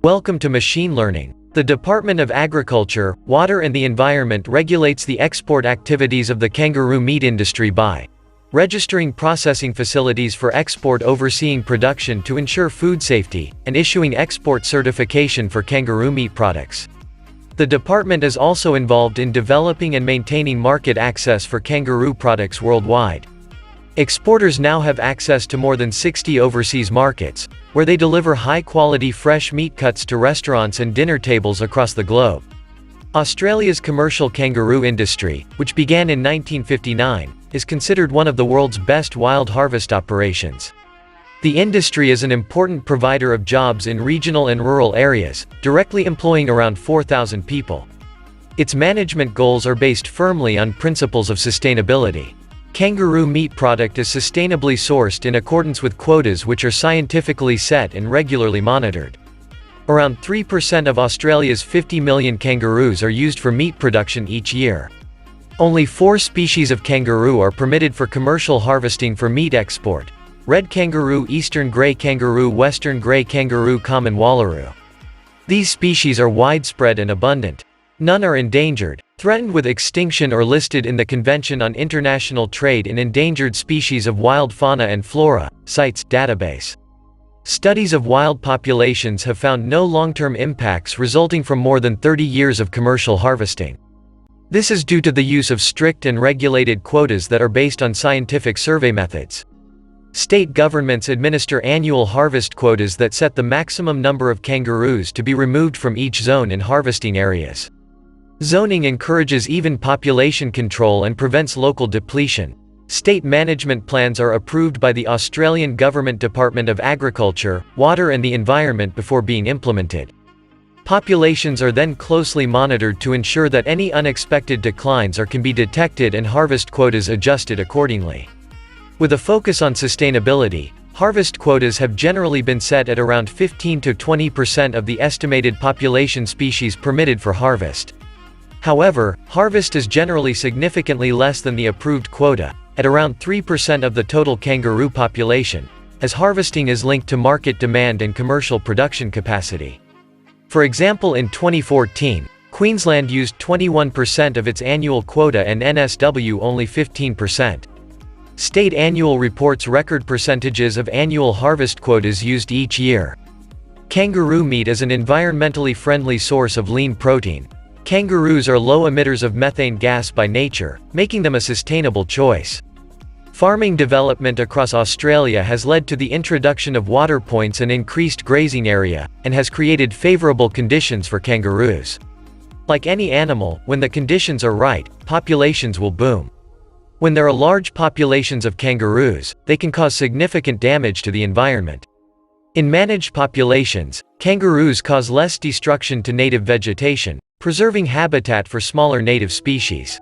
Welcome to Machine Learning. The Department of Agriculture, Water and the Environment regulates the export activities of the kangaroo meat industry by registering processing facilities for export, overseeing production to ensure food safety, and issuing export certification for kangaroo meat products. The department is also involved in developing and maintaining market access for kangaroo products worldwide. Exporters now have access to more than 60 overseas markets, where they deliver high-quality fresh meat cuts to restaurants and dinner tables across the globe. Australia's commercial kangaroo industry, which began in 1959, is considered one of the world's best wild harvest operations. The industry is an important provider of jobs in regional and rural areas, directly employing around 4,000 people. Its management goals are based firmly on principles of sustainability. Kangaroo meat product is sustainably sourced in accordance with quotas which are scientifically set and regularly monitored. Around 3% of Australia's 50 million kangaroos are used for meat production each year. Only 4 species of kangaroo are permitted for commercial harvesting for meat export: red kangaroo, eastern grey kangaroo, western grey kangaroo, common wallaroo. These species are widespread and abundant. None are endangered, threatened with extinction, or listed in the Convention on International Trade in Endangered Species of Wild Fauna and Flora, CITES, database. Studies of wild populations have found no long-term impacts resulting from more than 30 years of commercial harvesting. This is due to the use of strict and regulated quotas that are based on scientific survey methods. State governments administer annual harvest quotas that set the maximum number of kangaroos to be removed from each zone in harvesting areas. Zoning encourages even population control and prevents local depletion. State management plans are approved by the Australian Government Department of Agriculture, Water and the Environment before being implemented. Populations are then closely monitored to ensure that any unexpected declines can be detected and harvest quotas adjusted accordingly. With a focus on sustainability, harvest quotas have generally been set at around 15 to 20% of the estimated population species permitted for harvest. However, harvest is generally significantly less than the approved quota, at around 3% of the total kangaroo population, as harvesting is linked to market demand and commercial production capacity. For example, in 2014, Queensland used 21% of its annual quota and NSW only 15%. State annual reports record percentages of annual harvest quotas used each year. Kangaroo meat is an environmentally friendly source of lean protein. Kangaroos are low emitters of methane gas by nature, making them a sustainable choice. Farming development across Australia has led to the introduction of water points and increased grazing area, and has created favourable conditions for kangaroos. Like any animal, when the conditions are right, populations will boom. When there are large populations of kangaroos, they can cause significant damage to the environment. In managed populations, kangaroos cause less destruction to native vegetation, preserving habitat for smaller native species.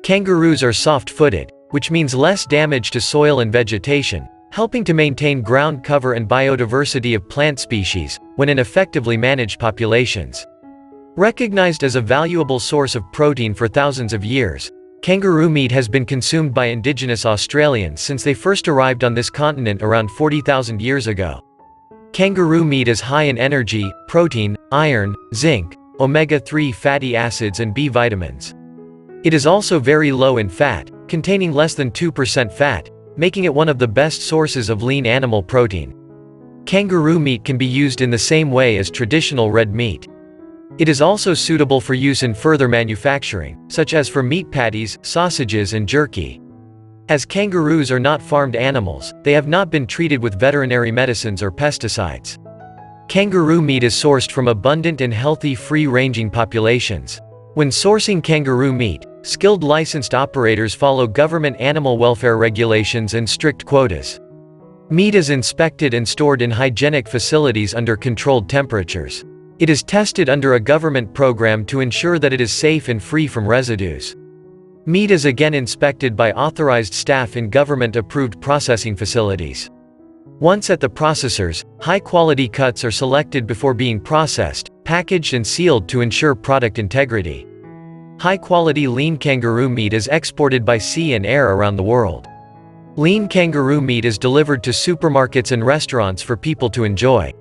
Kangaroos are soft-footed, which means less damage to soil and vegetation, helping to maintain ground cover and biodiversity of plant species, when in effectively managed populations. Recognized as a valuable source of protein for thousands of years, kangaroo meat has been consumed by indigenous Australians since they first arrived on this continent around 40,000 years ago. Kangaroo meat is high in energy, protein, iron, zinc, omega-3 fatty acids and B vitamins. It is also very low in fat, containing less than 2% fat, making it one of the best sources of lean animal protein. Kangaroo meat can be used in the same way as traditional red meat. It is also suitable for use in further manufacturing, such as for meat patties, sausages and jerky. As kangaroos are not farmed animals, they have not been treated with veterinary medicines or pesticides. Kangaroo meat is sourced from abundant and healthy free-ranging populations. When sourcing kangaroo meat, skilled licensed operators follow government animal welfare regulations and strict quotas. Meat is inspected and stored in hygienic facilities under controlled temperatures. It is tested under a government program to ensure that it is safe and free from residues. Meat is again inspected by authorized staff in government-approved processing facilities. Once at the processors, high-quality cuts are selected before being processed, packaged and sealed to ensure product integrity. High-quality lean kangaroo meat is exported by sea and air around the world. Lean kangaroo meat is delivered to supermarkets and restaurants for people to enjoy.